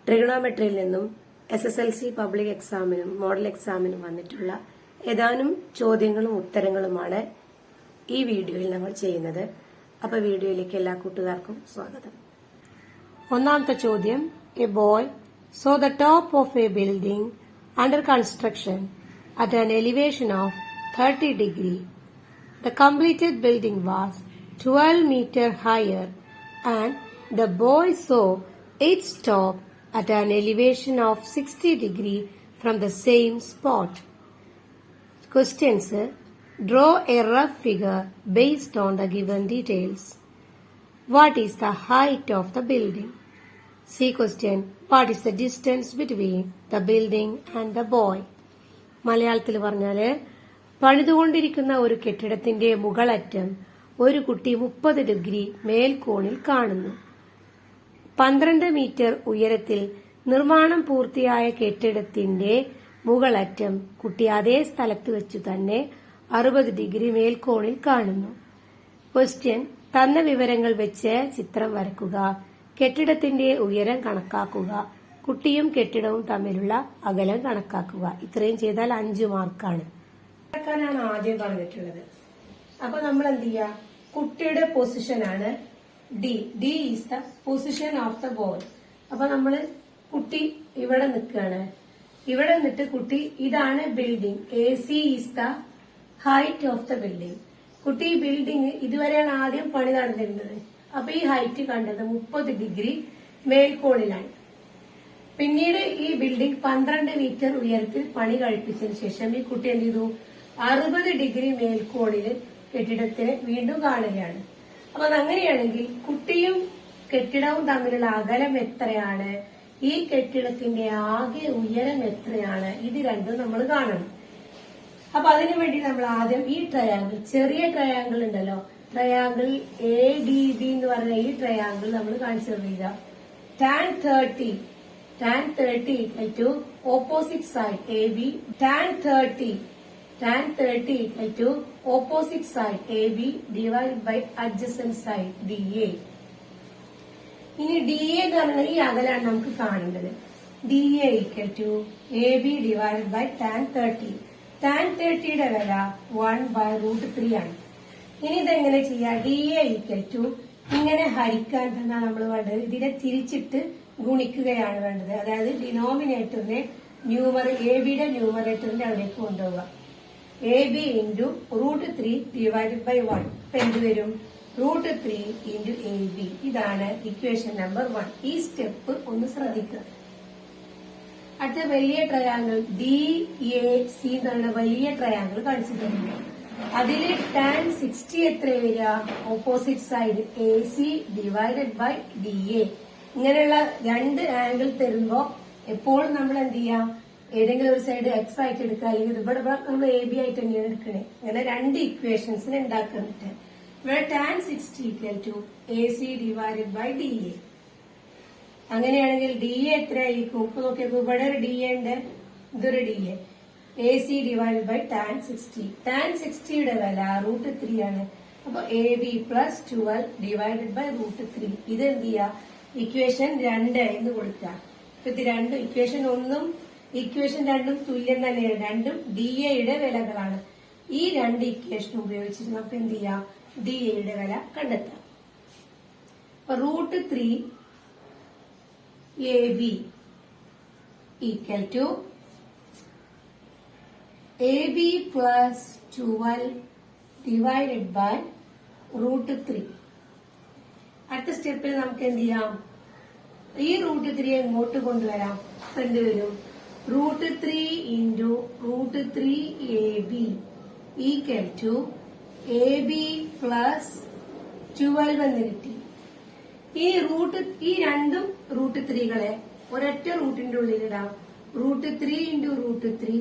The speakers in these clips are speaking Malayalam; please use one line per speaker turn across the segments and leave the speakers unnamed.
ട്രിഗണോമെട്രിയിൽ നിന്നും SSLC പബ്ലിക് എക്സാമിനും മോഡൽ എക്സാമിനും വന്നിട്ടുള്ള ഏതാനും ചോദ്യങ്ങളും ഉത്തരങ്ങളുമാണ് ഈ വീഡിയോയിൽ നമ്മൾ ചെയ്യുന്നത്. അപ്പോൾ വീഡിയോയിലേക്ക് എല്ലാ കൂട്ടുകാർക്കും സ്വാഗതം. ഒന്നാമത്തെ ചോദ്യം, A boy so the top of A building under construction at an elevation of 30 degree. The completed building was 12 meter higher and the boy saw its top at an elevation of 60 degree from the same spot. Questions: draw a rough figure based on the given details. What is the height of the building? C question, what is the distance between the building and the boy? മലയാളത്തിൽ പറഞ്ഞാല് പണിതുകൊണ്ടിരിക്കുന്ന ഒരു കെട്ടിടത്തിന്റെ മുകളറ്റം ഒരു കുട്ടി 30 ഡിഗ്രി മേൽക്കോണിൽ കാണുന്നു. 12 മീറ്റർ ഉയരത്തിൽ നിർമ്മാണം പൂർത്തിയായ കെട്ടിടത്തിന്റെ മുകളറ്റം കുട്ടി അതേ സ്ഥലത്ത് വെച്ചു തന്നെ 60 ഡിഗ്രി മേൽക്കോണിൽ കാണുന്നു. ക്വസ്റ്റ്യൻ, തന്ന വിവരങ്ങൾ വെച്ച് ചിത്രം വരക്കുക. കെട്ടിടത്തിന്റെ ഉയരം കണക്കാക്കുക. കുട്ടിയും കെട്ടിടവും തമ്മിലുള്ള അകലം കണക്കാക്കുക. ഇത്രയും ചെയ്താൽ 5 മാർക്കാണ്. ാണ് ആദ്യം പറഞ്ഞിട്ടുള്ളത്. അപ്പൊ നമ്മൾ എന്ത് ചെയ്യാ, കുട്ടിയുടെ പൊസിഷനാണ് D. D is the position of the boy. അപ്പൊ നമ്മള് കുട്ടി ഇവിടെ നിൽക്കുകയാണ്. ഇവിടെ നിന്നിട്ട് കുട്ടി ഇതാണ് building. AC is the height of the building. കുട്ടി ബിൽഡിംഗ് ഇതുവരെയാണ് ആദ്യം പണി നടന്നിരുന്നത്. അപ്പൊ ഈ ഹൈറ്റ് കണ്ടത് 30 ഡിഗ്രി മേൽക്കോണിലാണ്. പിന്നീട് ഈ ബിൽഡിംഗ് 12 മീറ്റർ ഉയരത്തിൽ പണി കഴിപ്പിച്ചതിന് ശേഷം ഈ കുട്ടി എന്ത് ചെയ്തു, 60 ഡിഗ്രി മേൽക്കോണിൽ കെട്ടിടത്തിനെ വീണ്ടും കാണുകയാണ്. അപ്പൊ അങ്ങനെയാണെങ്കിൽ കുട്ടിയും കെട്ടിടവും തമ്മിലുള്ള അകലം എത്രയാണ്, ഈ കെട്ടിടത്തിന്റെ ആകെ ഉയരം എത്രയാണ്, ഇത് രണ്ടും നമ്മൾ കാണണം. അപ്പൊ അതിനുവേണ്ടി നമ്മൾ ആദ്യം ഈ ട്രയാങ്കിൾ, ചെറിയ ട്രയാങ്കിൾ ഉണ്ടല്ലോ, ട്രയാങ്കിൾ ADB എന്ന് പറഞ്ഞ ഈ ട്രയാങ്കിൾ നമ്മൾ കാണിച്ചു തരിക. tan 30 equal to opposite side AB. tan 30 equal to opposite side AB divided by adjacent side DA. ഇനി DA എന്ന് പറഞ്ഞാൽ ഈ അകലാണ് നമുക്ക് കാണേണ്ടത്. DA equal to AB divided by tan 30. tan 30യുടെ വില 1/√3 ആണ്. ഇനി ഇതെങ്ങനെ ചെയ്യാം? DA equal to ഇങ്ങനെ ഹരിക്കാൻ തന്നെ നമ്മൾ വേണ്ടത്, ഇതിനെ തിരിച്ചിട്ട് ഗുണിക്കുകയാണ് വേണ്ടത്. അതായത് ഡിനോമിനേറ്ററിനെ ABയുടെ ന്യൂമറേറ്ററിന്റെ അവിടേക്ക് കൊണ്ടുപോവുക. AB into √3 divided by 1. ഇപ്പൊ എന്ത് വരും? √3 into AB. ഇതാണ് ഇക്വേഷൻ നമ്പർ 1. ഈ സ്റ്റെപ്പ് ഒന്ന് ശ്രദ്ധിക്കുക. അടുത്ത വലിയ ട്രയാങ്കിൾ DAC എന്ന് പറയുന്ന വലിയ ട്രയാങ്കിൾ കാണിച്ചിട്ടുണ്ട്. അതില് tan 60 എത്ര വരിക? Opposite side AC divided by DA. ഇങ്ങനെയുള്ള രണ്ട് ആംഗിൾ തരുമ്പോ എപ്പോഴും നമ്മൾ എന്ത് ചെയ്യാം, ഏതെങ്കിലും ഒരു സൈഡ് X ആയിട്ട് എടുക്കുക, അല്ലെങ്കിൽ ഇവിടെ നമ്മൾ AB ആയിട്ട് തന്നെയാണ് എടുക്കണേ. അങ്ങനെ രണ്ട് ഇക്വേഷൻസിനെ ഉണ്ടാക്കുന്നുണ്ട്. ഇവിടെ tan 60 equal to AC divided by DA. അങ്ങനെയാണെങ്കിൽ DA എത്രയായിരിക്കും? ഇപ്പൊ നോക്കിയപ്പോ ഇവിടെ ഒരു DA ഉണ്ട്, ഇതൊരു DA. AC divided by tan 60. tan 60യുടെ വില √3 ആണ്. അപ്പൊ AB പ്ലസ് 12 ഡിവൈഡഡ് ബൈ √3. ഇത് എന്ത് ചെയ്യാ, ഇക്വേഷൻ 2 എന്ന് കൊടുക്കുക. ഇത് രണ്ടും ഇക്വേഷൻ 1ഉം ഇക്വേഷൻ 2ഉം തുല്യം തന്നെയാണ്. രണ്ടും DAയുടെ വിലകളാണ്. ഈ രണ്ട് ഇക്വേഷൻ ഉപയോഗിച്ചിട്ട് നമുക്ക് എന്ത് ചെയ്യാം, DAയുടെ വില കണ്ടെത്താം. അപ്പൊ √3 AB equal to AB plus 12 divided by √3. അടുത്ത സ്റ്റെപ്പിൽ നമുക്ക് എന്ത് ചെയ്യാം, ഈ √3 ഇങ്ങോട്ട് കൊണ്ടുവരാം. എന്ത് വരും? √3 into √3 AB equal to AB plus 12 എന്ന് കിട്ടി. ഈ രണ്ടും √3കളെ ഒരൊറ്റ റൂട്ടിന്റെ ഉള്ളിലിടാം. √3 into √3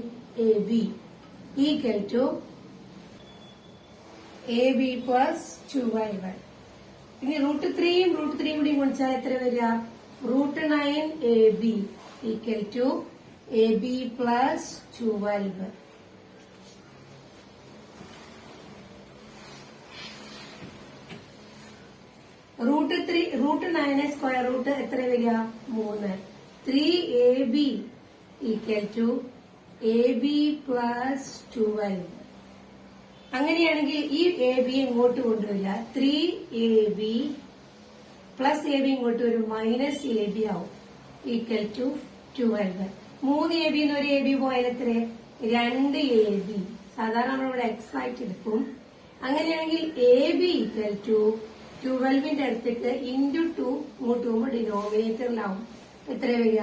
AB equal to AB plus 12. ഇനി √3യും കൂടി ഗുണിച്ചാൽ എത്ര വരിക? √9 AB equal to AB plus 12. √9 square root എത്ര വരിക? 3. 3AB equal to AB plus 12. അങ്ങനെയാണെങ്കിൽ ഈ AB ഇങ്ങോട്ട് കൊണ്ടുവരിക. 3AB പ്ലസ് AB ഇങ്ങോട്ട് വരും, മൈനസ് AB ആവും, ഈക്വൽ ടു 12. 3AB ഒരു AB പോയാൽ എത്ര? 2AB. സാധാരണ നമ്മളിവിടെ X ആയിട്ട് എടുക്കും. അങ്ങനെയാണെങ്കിൽ AB ഈക്വൽ ടു 12ന്റെ അടുത്തേക്ക് ഇൻറ്റു 2 ഇങ്ങോട്ട് പോകുമ്പോൾ ഡിനോമിനേറ്ററിലാവും. എത്ര വരിക?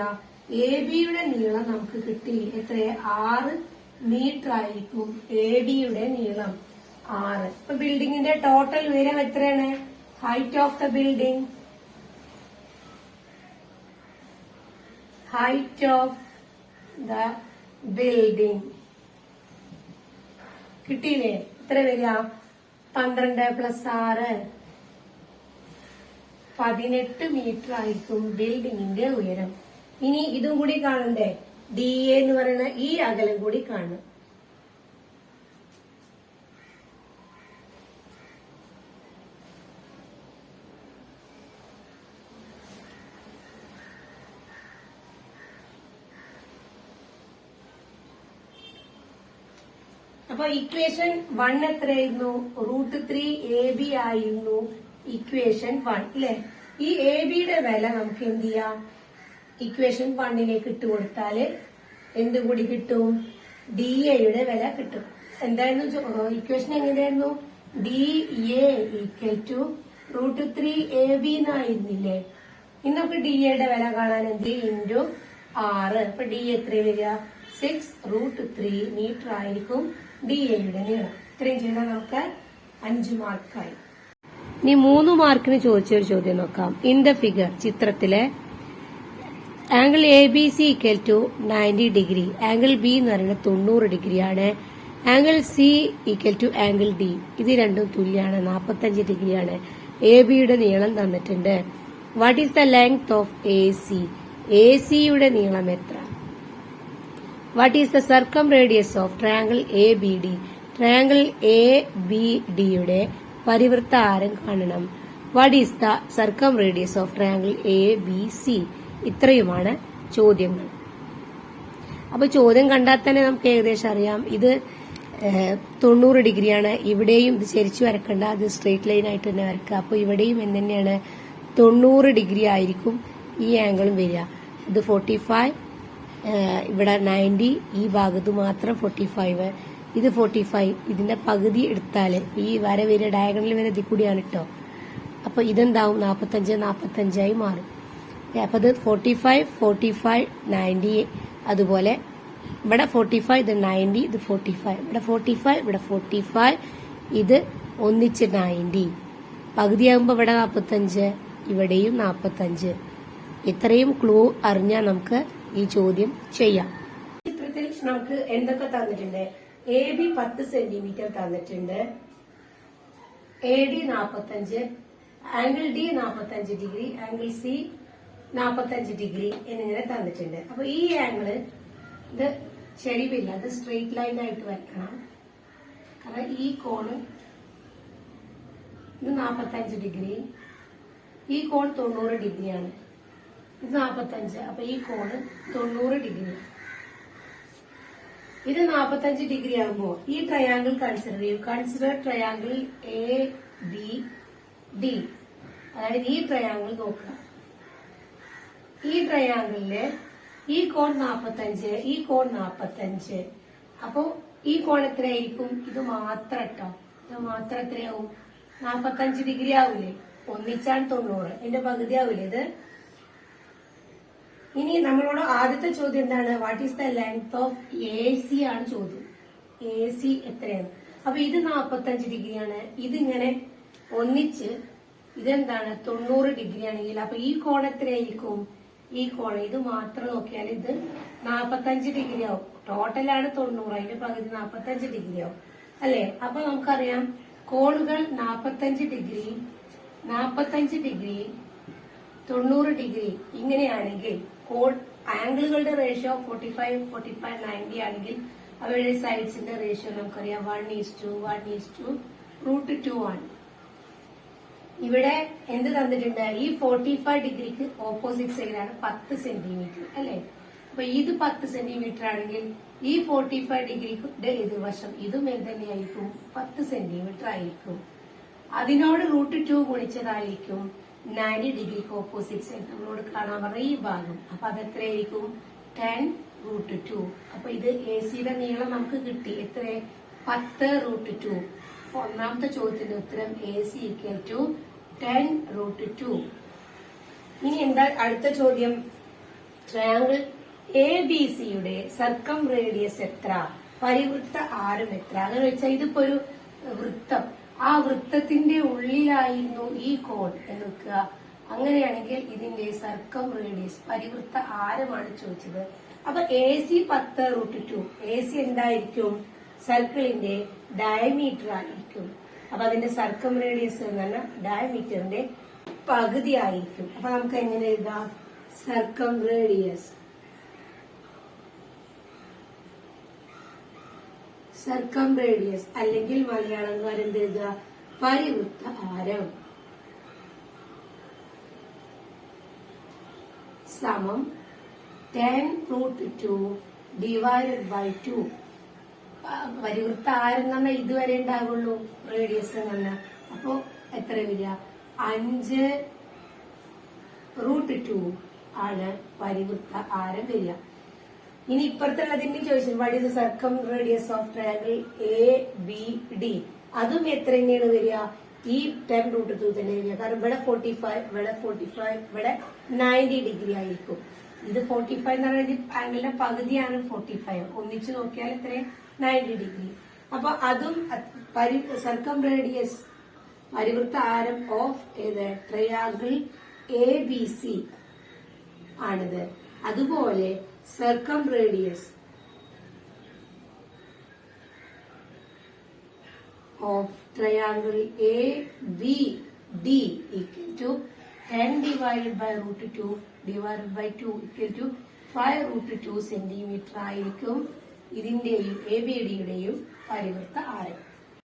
ABയുടെ നീളം നമുക്ക് കിട്ടി. എത്ര? 6 മീറ്റർ ആയിരിക്കും ABയുടെ നീളം. 6. ഇപ്പൊ ബിൽഡിങ്ങിന്റെ ടോട്ടൽ ഉയരം എത്രയാണ്? Height of the building, height of the building കിട്ടിയില്ലേ? എത്ര വരിക? 12 പ്ലസ് 6 18 മീറ്റർ ആയിരിക്കും ബിൽഡിങ്ങിന്റെ ഉയരം. ഇനി ഇതും കൂടി കാണണ്ടേ? DA എന്ന് പറയുന്ന ഈ അകലം കൂടി കാണണം. അപ്പൊ ഇക്വേഷൻ 1 എത്രയായിരുന്നു? √3AB ആയിരുന്നു ഇക്വേഷൻ 1 അല്ലെ? ഈ ABയുടെ വില നമുക്ക് എന്ത് ചെയ്യാം? ഇക്വേഷൻ 1ലേക്ക് ഇട്ടുകൊടുത്താല് എന്തുകൂടി കിട്ടും? DAയുടെ വില കിട്ടും. എന്തായിരുന്നു ഇക്വേഷൻ? എങ്ങനെയായിരുന്നു? DA ഈക്വൽ ടു √3AB എന്നായിരുന്നില്ലേ? ഇനി നമുക്ക് DAയുടെ വില കാണാൻ എന്ത്? ഇൻറ്റു 6. അപ്പൊ DA എത്ര വരിക? 6√3 മീറ്റർ ആയിരിക്കും DAയുടെ നീളം. ഇത്രയും ചെയ്താൽ നമുക്ക് 5 മാർക്കായി. ഇനി 3 മാർക്കിന് ചോദിച്ചൊരു ചോദ്യം നോക്കാം. ഇൻ ദ ഫിഗർ, ചിത്രത്തിലെ angle ABC equal to 90 degree, angle B എന്ന് പറയുന്നത് 90 ഡിഗ്രിയാണ്, angle C equal to angle D, ഇത് രണ്ടും തുല്യമാണ്, 45 ഡിഗ്രിയാണ്. ABയുടെ നീളം തന്നിട്ടുണ്ട്. What is the length of AC? ACയുടെ നീളം എത്ര? What is the സർക്കം radius of triangle ABD? Triangle ABDയുടെ പരിവൃത്ത ആരം കാണണം. What is the സർക്കം radius of triangle ABC? ഇത്രയുമാണ് ചോദ്യങ്ങൾ. അപ്പൊ ചോദ്യം കണ്ടാൽ തന്നെ നമുക്ക് ഏകദേശം അറിയാം. ഇത് 90 ഡിഗ്രിയാണ്. ഇവിടെയും ഇത് ചരിച്ചു വരക്കണ്ട, അത് സ്ട്രെയിറ്റ് ലൈൻ ആയിട്ട് തന്നെ വരക്കുക. അപ്പൊ ഇവിടെയും എന്ത് തന്നെയാണ്? 90 ഡിഗ്രി ആയിരിക്കും ഈ ആംഗിളും വരിക. ഇത് 45, ഇവിടെ 90, ഈ ഭാഗത്ത് മാത്രം 45, ഇത് 45. ഇതിന്റെ പകുതി എടുത്താല് ഈ വര വരെ ഡയഗണൽ വരെ ഇതിൽ കൂടിയാണ് കേട്ടോ. അപ്പൊ ഇതെന്താവും? 45 45 മാറും. അപ്പൊ ഇത് 45 45 90. അതുപോലെ ഇവിടെ 45, ഇത് 90, ഇത് 45, ഇവിടെ 45, ഇവിടെ 45, ഇത് ഒന്നിച്ച് 90. പകുതിയാകുമ്പോ ഇവിടെ 45, ഇവിടെയും 45. ഇത്രയും ക്ലൂ അറിഞ്ഞാൽ നമുക്ക് ഈ ചോദ്യം ചെയ്യാം. ചിത്രത്തിൽ നമുക്ക് എന്തൊക്കെ തന്നിട്ടുണ്ട്? AB 10 സെന്റിമീറ്റർ തന്നിട്ടുണ്ട്, AD 45, angle D 45 degree, angle C 45 degree എന്നിങ്ങനെ തന്നിട്ടുണ്ട്. അപ്പൊ ഈ ആംഗിള് ഇത് ചെരിവില്ല, അത് സ്ട്രെയിറ്റ് ലൈൻ ആയിട്ട് വരക്കണം. കാരണം ഈ കോണ് ഇത് 45 ഡിഗ്രി, ഈ കോൺ 90 ഡിഗ്രിയാണ്, ഇത് 45. അപ്പൊ ഈ കോണ് 90 ഡിഗ്രി. ഇത് 45 ഡിഗ്രി ആകുമ്പോ ഈ ട്രയാങ്കിൾ കൺസിഡർ ചെയ്യും. Consider triangle ABD. അതായത് ഈ ട്രയാങ്കിൾ നോക്കുക. ഈ ട്രയാങ്കിളില് ഈ കോൺ 45, ഈ കോൺ 45. അപ്പൊ ഈ കോൺ എത്രയായിരിക്കും? ഇത് മാത്രം കേട്ടോ, ഇത് മാത്രം എത്രയാവും? 45 ഡിഗ്രി ആവൂലേ? ഒന്നിച്ചാണ് 90, ഇതിന്റെ പകുതി ആവൂലേ ഇത്? ഇനി നമ്മളോട് ആദ്യത്തെ ചോദ്യം എന്താണ്? What is the length of AC ആണ് ചോദ്യം. AC എത്രയാണ്? അപ്പൊ ഇത് 45 ഡിഗ്രിയാണ്. ഇതിങ്ങനെ ഒന്നിച്ച് ഇതെന്താണ്? 90 ഡിഗ്രി ആണെങ്കിൽ അപ്പൊ ഈ കോൺ എത്രയായിരിക്കും? ഈ കോൺ ഇത് മാത്രം നോക്കിയാൽ ഇത് 45 ഡിഗ്രി ആവും. ടോട്ടലാണ് 90, അതിന്റെ പകുതി 45 ഡിഗ്രി ആവും അല്ലെ? അപ്പൊ നമുക്കറിയാം കോണുകൾ 45 ഡിഗ്രി, 45 ഡിഗ്രി, 90 ഡിഗ്രി ഇങ്ങനെയാണെങ്കിൽ ആംഗിളുകളുടെ റേഷ്യോ 45 45 90 ആണെങ്കിൽ അവരുടെ സൈഡ്സിന്റെ റേഷ്യോ നമുക്കറിയാം 1:1:√2 ആണ്. ഇവിടെ എന്ത് തന്നിട്ടുണ്ട്? ഈ 45 ഡിഗ്രിക്ക് ഓപ്പോസിറ്റ് സൈഡാണ് 10 സെന്റിമീറ്റർ അല്ലെ? അപ്പൊ ഇത് 10 സെന്റിമീറ്റർ ആണെങ്കിൽ ഈ 45 ഡിഗ്രിയുടെ എതിർവശം ഇതും എന്ത് തന്നെയായിരിക്കും? 10 സെന്റിമീറ്റർ ആയിരിക്കും. അതിനോട് √2 ഗുണിച്ചതായിരിക്കും 90 ഡിഗ്രിക്ക് ഓപ്പോസിറ്റ് സൈഡ് നമ്മളോട് കാണാൻ പറഞ്ഞ ഈ ഭാഗം. അപ്പൊ അത് എത്രയായിരിക്കും? 10√2. അപ്പൊ ഇത് AC-യുടെ നീളം നമുക്ക് കിട്ടി. എത്ര? 10√2. ഒന്നാമത്തെ ചോദ്യത്തിന്റെ ഉത്തരം AC = 10√2. ഇനി എന്താ അടുത്ത ചോദ്യം? ട്രയാങ്കിൾ ABC-യുടെ സർക്കം റേഡിയസ് എത്ര? പരിവൃത്ത ആരം എത്ര? അങ്ങനെ വെച്ചാൽ ഇതിപ്പോ ഒരു വൃത്തം, ആ വൃത്തത്തിന്റെ ഉള്ളിലായിരുന്നു ഈ കോൺ എന്ന് വെക്കുക. അങ്ങനെയാണെങ്കിൽ ഇതിന്റെ സർക്കം റേഡിയസ് പരിവൃത്ത ആരമാണ് ചോദിച്ചത്. അപ്പൊ AC 10√2. AC എന്തായിരിക്കും? സർക്കിളിന്റെ ഡയമീറ്റർ ആയിരിക്കും. അപ്പൊ അതിന്റെ സർക്കം റേഡിയസ് എന്ന് പറഞ്ഞാൽ ഡയമീറ്ററിന്റെ പകുതി ആയിരിക്കും. അപ്പൊ നമുക്ക് എങ്ങനെ എഴുതാം? സർക്കം റേഡിയസ് അല്ലെങ്കിൽ മലയാളംകാർ എന്ത് എഴുതുക? പരിവൃത്ത ആരം സമം 10√2 / 2. പരിവൃത്ത ആരം എന്ന് പറഞ്ഞാൽ ഇതുവരെ ഉണ്ടാവുള്ളൂ റേഡിയസ് എന്ന് പറഞ്ഞാൽ. അപ്പോ എത്ര വരിക? 5√2 ആണ് പരിവൃത്ത ആരം വരിക. ഇനി ഇപ്പുറത്തുള്ളതിന്റെ ചോദിച്ചു, what is the സർക്കം radius of triangle ABD? അതും എത്ര തന്നെയാണ് വരിക? ഈ 10√2 തന്നെ വരിക. കാരണം ഇവിടെ 45, ഇവിടെ 90 ഡിഗ്രി ആയിരിക്കും. ഇത് 45 എന്ന് പറയുന്നത് ആംഗിളിന്റെ പകുതിയാണ് 45. ഒന്നിച്ച് നോക്കിയാൽ എത്ര? 90 ഡിഗ്രി. അപ്പൊ അതും സർക്കം റേഡിയസ് പരിവൃത്ത ആരം ഓഫ് ഏത്? ട്രയാങ്കിൾ ABC ആണിത്. അതുപോലെ സർക്കം radius of triangle ABD = 10 / √2 / 5√2 centimetre ആയിരിക്കും ഇതിന്റെയും ABD-യുടെയും പരിവൃത്ത ആരം.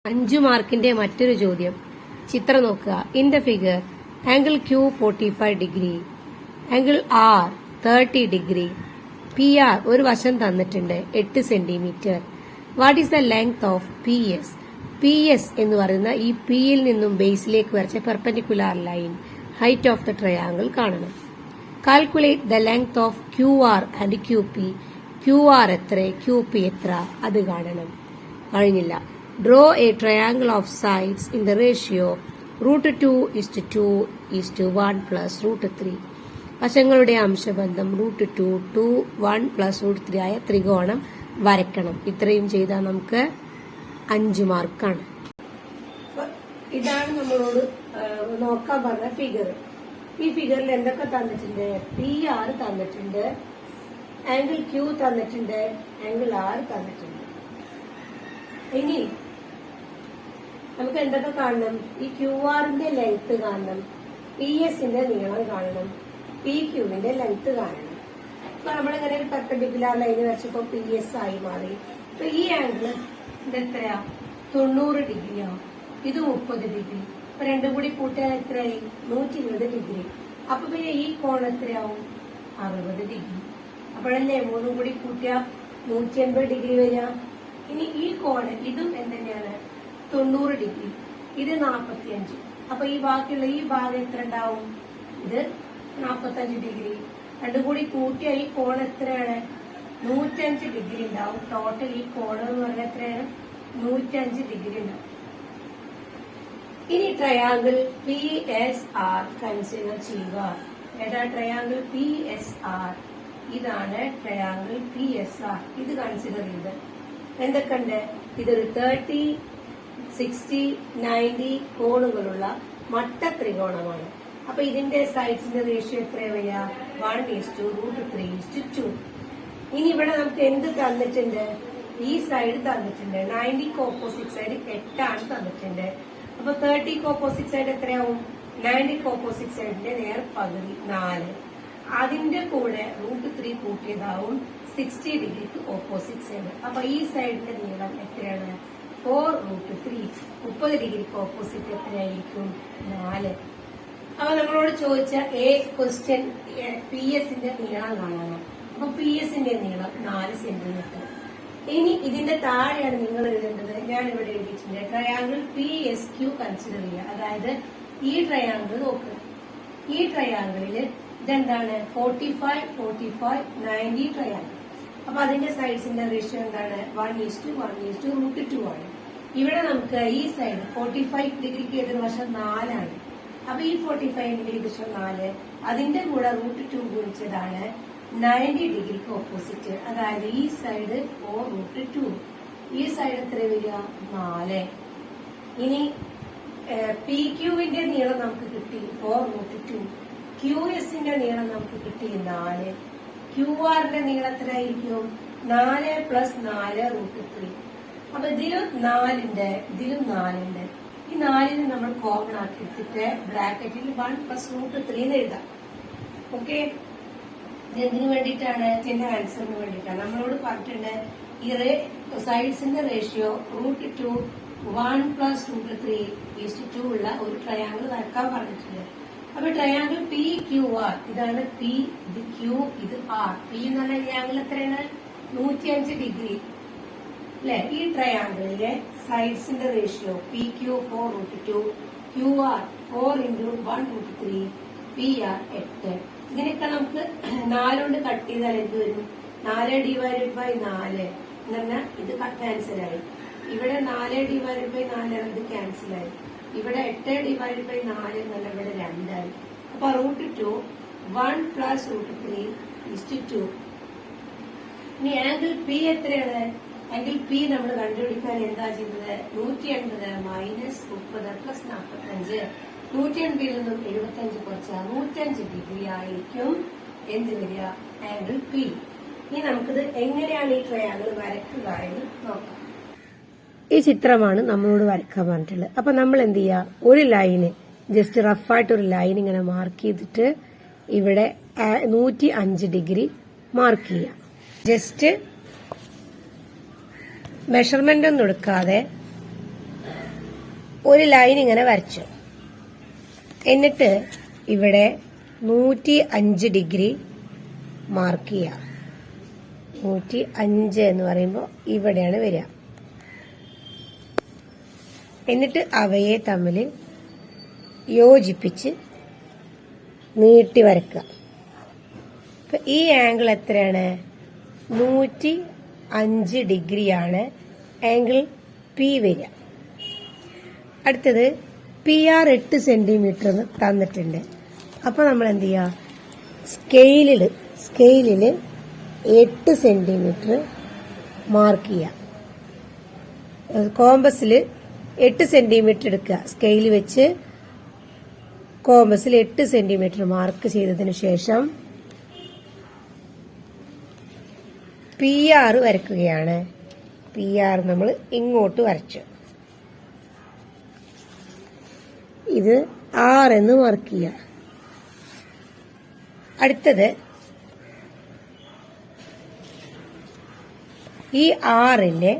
5 മാർക്കിന്റെ മറ്റൊരു ചോദ്യം. ചിത്രം നോക്കുക. In the figure angle Q 45 degree, angle R 30 degree, PR ഒരു വശം തന്നിട്ടുണ്ട് 8 centimetre. What is the length of PS? PS എന്ന് പറയുന്ന ഈ Pയിൽ നിന്നും ബേസിലേക്ക് വരച്ച perpendicular line height of the triangle കാണണം. Calculate the length of QR and QP. QR എത്ര, QP എത്ര, അത് കാണണം. കഴിഞ്ഞില്ല. Draw A triangle of sides in the ratio √2:2:1 + √3. വശങ്ങളുടെ അംശബന്ധം √2 to 1 + √3 ആയ ത്രികോണം വരയ്ക്കണം. ഇത്രയും ചെയ്താൽ നമുക്ക് 5 മാർക്കാണ്. ഇതാണ് നമ്മളോട് നോക്കാൻ പറഞ്ഞ ഫിഗർ. ഈ ഫിഗറിൽ എന്തൊക്കെ തന്നിട്ടുണ്ട്? PR തന്നിട്ടുണ്ട്, ആംഗിൾ Q തന്നിട്ടുണ്ട്, ആംഗിൾ R തന്നിട്ടുണ്ട്. ഇനി നമുക്ക് എന്തൊക്കെ കാണണം? ഈ QR-ന്റെ ലെങ്ത് കാണണം, PS-ന്റെ നീളം കാണണം, PQ-വിന്റെ ലെങ്ത് കാണണം. അപ്പൊ നമ്മളിങ്ങനെ ഒരു പെർപെൻഡിക്കുലർ ലൈൻ വെച്ചപ്പോ PS ആയി മാറി. അപ്പൊ ഈ ആംഗിൾ ഇത് എത്രയാ? 90 ഡിഗ്രിയാ. ഇത് 30 ഡിഗ്രി. അപ്പൊ രണ്ടും കൂടി കൂട്ടിയാൽ എത്രയായി? 120 ഡിഗ്രി. അപ്പൊ പിന്നെ ഈ കോൺ എത്രയാവും? 60 ഡിഗ്രി. അപ്പോഴല്ലേ മൂന്നും കൂടി കൂട്ടിയാൽ 180 ഡിഗ്രി വരിക. ഇനി ഈ കോണ് ഇതും എന്തെന്നെയാണ്? 90 ഡിഗ്രി. ഇത് 45. അപ്പൊ ഈ ബാക്കിയുള്ള ഈ ഭാഗം എത്ര ഉണ്ടാവും? ഇത് 45 ഡിഗ്രി. രണ്ടും കൂടി കൂട്ടിയ ഈ കോൺ എത്രയാണ്? 105 ഡിഗ്രി ഉണ്ടാവും. ടോട്ടൽ ഈ കോൺ എന്ന് പറഞ്ഞാൽ എത്രയാണ്? 105 ഡിഗ്രി ഉണ്ടാവും. ഇനി ട്രയാങ്കിൾ PSR കൺസിഡർ ചെയ്യുക. ഏതാ ട്രയാങ്കിൾ PSR? ഇതാണ് ട്രയാങ്കിൾ PSR. ഇത് കൺസിഡർ ചെയ്ത് എന്തൊക്കെയുണ്ട്? ഇതൊരു 30, 60, 90 കോണുകളുള്ള മട്ട ത്രികോണമാണ്. അപ്പൊ ഇതിന്റെ സൈഡ്സിന്റെ റേഷ്യോ എത്രയാ വരിക? 1:√3:2. ഇനി ഇവിടെ നമുക്ക് എന്ത് തന്നിട്ടുണ്ട്? ഈ സൈഡ് തന്നിട്ടുണ്ട്. 90 ഓപ്പോസിറ്റ് സൈഡ് 8 ആണ് തന്നിട്ടുണ്ട്. അപ്പൊ 30 ഓപ്പോസിറ്റ് സൈഡ് എത്രയാവും? 90 ഓപ്പോസിറ്റ് സൈഡിന്റെ നേർ പകുതി 4. അതിന്റെ കൂടെ √3 കൂട്ടിയതാവും 60 ഡിഗ്രിക്ക് ഓപ്പോസിറ്റ് സൈഡ്. അപ്പൊ ഈ സൈഡിന്റെ നീളം എത്രയാണ്? 4√3. 30 ഡിഗ്രിക്ക് ഓപ്പോസിറ്റ് എത്രയായിരിക്കും? 4. അപ്പൊ നമ്മളോട് ചോദിച്ച ക്വസ്റ്റ്യൻ പി എസിന്റെ നീളം കാണാനോ. അപ്പൊ പി എസിന്റെ നീളം 4 സെന്റിമീറ്റർ. ഇനി ഇതിന്റെ താഴെയാണ് നിങ്ങൾ എഴുതേണ്ടത്. ഞാൻ ഇവിടെ എഴുതിയിട്ടുണ്ട് triangle P S Q consider ചെയ്യുക. അതായത് ഈ ട്രയാങ്കിൾ നോക്കുക. ഈ ട്രയാങ്കിളില് ഇതെന്താണ്? 45, 45, 90 ട്രയാങ്കിൾ. അപ്പൊ അതിന്റെ സൈഡ്സിന്റെ റേഷ്യോ എന്താണ്? 1:1:√2 ആണ്. ഇവിടെ നമുക്ക് ഈ സൈഡ് 45 ഡിഗ്രിക്ക് എതിർവശം 4 ആണ്. അപ്പൊ ഈ 45 ഡിഗ്രിക്ക് 4 അതിന്റെ കൂടെ √2 ഗുണിച്ചതാണ് 90 ഡിഗ്രിക്ക് ഓപ്പോസിറ്റ്. അതായത് ഈ സൈഡ് 4√2, ഈ സൈഡ് എത്ര വരിക? 4. ഇനി പി ക്യൂവിന്റെ നീളം നമുക്ക് കിട്ടി 4√2. ക്യൂ എസിന്റെ നീളം നമുക്ക് കിട്ടി 4. ക്യൂ ആറിന്റെ നീളം എത്രയായിരിക്കും? 4 + 4√3. അപ്പൊ ഇതിലും 4 ഇതിലും 4. ഈ 4 നമ്മൾ കോമൺ ആക്കി എടുത്തിട്ട് ബ്രാക്കറ്റിൽ 1 + √3 എന്ന് എഴുതാം. ഓക്കെ, ഇതിന് വേണ്ടിയിട്ടാണ്? ഇതിന്റെ ആൻസറിന് വേണ്ടിയിട്ടാണ്. നമ്മളോട് പറഞ്ഞിട്ടുണ്ട് ഈ സൈഡ്സിന്റെ റേഷ്യോ √2 1 + √3:2 ഉള്ള ഒരു ട്രയാങ്കിൾ വരക്കാൻ പറഞ്ഞിട്ടുണ്ട്. അപ്പൊ ട്രയാങ്കിൾ പി ക്യൂ ആർ, ഇതാണ് പി, ഇത് ക്യൂ, ഇത് ആർ. പി എന്ന് പറഞ്ഞ ട്രയാങ്കിൾ എത്രയാണ്? 105 ഡിഗ്രി അല്ലെ? ഈ ട്രയാങ്കിളിലെ സൈഡ്സിന്റെ ratio P Q 4√2, Q R 4x1√3, P R 8. ഇതിനൊക്കെ നമുക്ക് 4 കൊണ്ട് കട്ട് ചെയ്താൽ എന്ത് വരും? 4 ÷ 4 എന്ന് പറഞ്ഞാൽ ഇത് ക്യാൻസലായി. ഇവിടെ 4 ÷ 4 ഇത് ക്യാൻസലായി. ഇവിടെ 8 ÷ 4 എന്നല്ല, ഇവിടെ 2 ആയി. അപ്പൊ √2 1 + √3:2. ഇനി ആംഗിൾ പി എത്രയാണ്? ആംഗിൾ പി നമ്മൾ കണ്ടുപിടിക്കാൻ എന്താ ചെയ്തത്? 180 - 30 + 45. 180 നിന്നും 75 കുറച്ചാൽ 105 ഡിഗ്രി ആയിരിക്കും എന്ത് വരിക? Angle P. ഇനി നമുക്കിത് എങ്ങനെയാണ് ഈ ട്രയാങ്കിൾ വരയ്ക്കുക എന്ന് നോക്കാം. ഈ ചിത്രമാണ് നമ്മളോട് വരയ്ക്കാൻ പറഞ്ഞിട്ടുള്ളത്. അപ്പൊ നമ്മൾ എന്ത് ചെയ്യുക? ഒരു ലൈന് ജസ്റ്റ് റഫായിട്ട് ഒരു ലൈൻ ഇങ്ങനെ മാർക്ക് ചെയ്തിട്ട് ഇവിടെ 105 ഡിഗ്രി മാർക്ക് ചെയ്യാം. ജസ്റ്റ് മെഷർമെന്റ് ഒന്നും എടുക്കാതെ ഒരു ലൈൻ ഇങ്ങനെ വരച്ചു. എന്നിട്ട് ഇവിടെ 105 ഡിഗ്രി മാർക്ക് ചെയ്യാം. 105 എന്ന് പറയുമ്പോൾ ഇവിടെയാണ് വരിക. എന്നിട്ട് അവയെ തമ്മിൽ യോജിപ്പിച്ച് നീട്ടി വരക്കുക. അപ്പൊ ഈ ആംഗിൾ എത്രയാണ്? 105 ഡിഗ്രിയാണ് ആംഗിൾ പി വരിക. അടുത്തത് പി ആർ 8 സെന്റിമീറ്റർ തന്നിട്ടുണ്ട്. അപ്പൊ നമ്മൾ എന്ത് ചെയ്യുക? സ്കെയിലില് 8 സെന്റിമീറ്റർ മാർക്ക് ചെയ്യാം. കോമ്പസില് 8 സെന്റിമീറ്റർ എടുക്കുക. സ്കെയിൽ വെച്ച് കോമ്പസിൽ 8 സെന്റിമീറ്റർ മാർക്ക് ചെയ്തതിനു ശേഷം പി ആർ വരയ്ക്കുകയാണ്. പി ആർ നമ്മൾ ഇങ്ങോട്ട് വരച്ചു. ഇത് 6 എന്ന് മാർക്ക് ചെയ്യുക. അടുത്തത് ഈ 6ന്റെ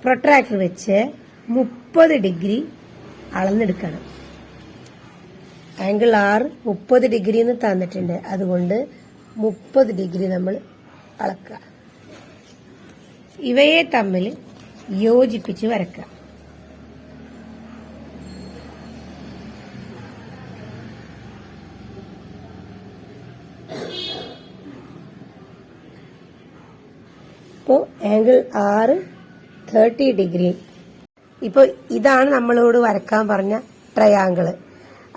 പ്രൊട്രാക്ടർ വെച്ച് 30 ഡിഗ്രി അളന്നെടുക്കണം. ആംഗിൾ ആർ 30 ഡിഗ്രി എന്ന് തന്നിട്ടുണ്ട്. അതുകൊണ്ട് 30 ഡിഗ്രി നമ്മൾ അളക്കുക. ഇവയെ തമ്മിൽ യോജിപ്പിച്ച് വരക്കുക. ഇപ്പോ ആംഗിൾ ആർ 30 ഡിഗ്രി. ഇപ്പൊ ഇതാണ് നമ്മളോട് വരക്കാൻ പറഞ്ഞ ട്രയാങ്കിള്.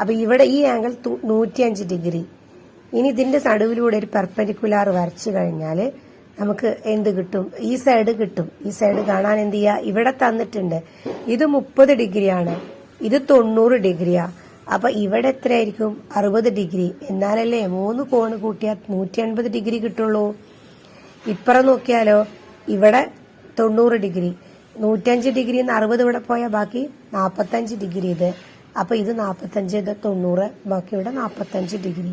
അപ്പൊ ഇവിടെ ഈ ആംഗിൾ 105 ഡിഗ്രി. ഇനി ഇതിന്റെ നടുവിലൂടെ ഒരു പെർപെൻഡിക്കുലാർ വരച്ചു കഴിഞ്ഞാൽ നമുക്ക് എന്ത് കിട്ടും? ഈ സൈഡ് കിട്ടും. ഈ സൈഡ് കാണാൻ എന്ത് ചെയ്യുക? ഇവിടെ തന്നിട്ടുണ്ട്. ഇത് 30 ഡിഗ്രിയാണ്, ഇത് 90 ഡിഗ്രിയാ. അപ്പൊ ഇവിടെ എത്രയായിരിക്കും? 60 ഡിഗ്രി. എന്നാലല്ലേ 3 കോണ് കൂട്ടിയാൽ 180 ഡിഗ്രി കിട്ടുള്ളൂ. ഇപ്പുറം നോക്കിയാലോ, ഇവിടെ 90 ഡിഗ്രി. 105 ഡിഗ്രി 60 ഇവിടെ പോയാൽ ബാക്കി 45 ഡിഗ്രി ഇത്. അപ്പൊ ഇത് 45, ഇത് 90, ബാക്കി ഇവിടെ 45 ഡിഗ്രി.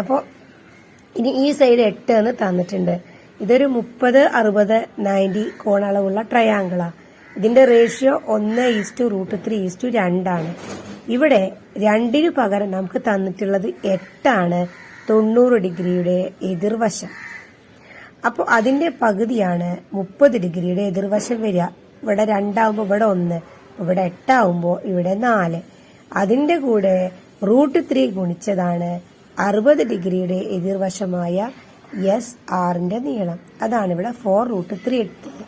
അപ്പോ ഇനി ഈ സൈഡ് 8 എന്ന് തന്നിട്ടുണ്ട്. ഇതൊരു 30, 60, 90 കോണളവുള്ള ട്രയാങ്കിളാ. ഇതിന്റെ റേഷ്യോ 1:√3:2 ഇവിടെ 2 പകരം നമുക്ക് തന്നിട്ടുള്ളത് 8 90 ഡിഗ്രിയുടെ എതിർവശം. അപ്പോൾ അതിന്റെ പകുതിയാണ് 30 ഡിഗ്രിയുടെ എതിർവശം വരിക. ഇവിടെ 2 ആവുമ്പോൾ ഇവിടെ 1, ഇവിടെ 8 ആവുമ്പോൾ ഇവിടെ 4. അതിന്റെ കൂടെ √3 ഗുണിച്ചതാണ് 60 ഡിഗ്രിയുടെ എതിർവശമായ SRന്റെ നീളം. അതാണ് ഇവിടെ 4√3 എടുത്തത്.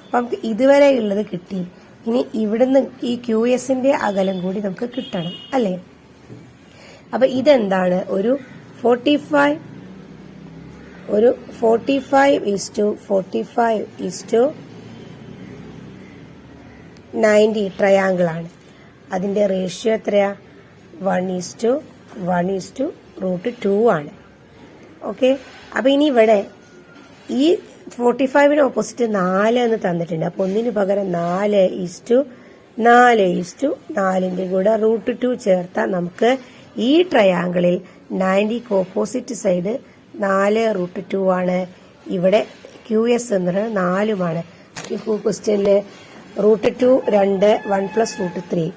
അപ്പൊ നമുക്ക് ഇതുവരെ ഉള്ളത് കിട്ടി. ഇനി ഇവിടുന്ന് ഈ QSന്റെ അകലം കൂടി നമുക്ക് കിട്ടണം അല്ലേ? അപ്പൊ ഇതെന്താണ്? ഒരു 45:45:90 ട്രയാങ്കിൾ ആണ്. അതിന്റെ റേഷ്യോ എത്രയാ? 1:1:√2 ആണ്. ഓക്കെ. അപ്പൊ ഇനി ഇവിടെ ഈ 45ന് ഓപ്പോസിറ്റ് 4 എന്ന് തന്നിട്ടുണ്ട്. അപ്പൊ 1 പകരം 4:4:4ന്റെ കൂടെ √2 ചേർത്താൽ നമുക്ക് ഈ ട്രയാങ്കിളിൽ 90ക്ക് ഓപ്പോസിറ്റ് സൈഡ് 4√2 ആണ്. ഇവിടെ QS എന്നത് 4 ഈ ക്വസ്റ്റ്യനില് √2 2 1 + √3.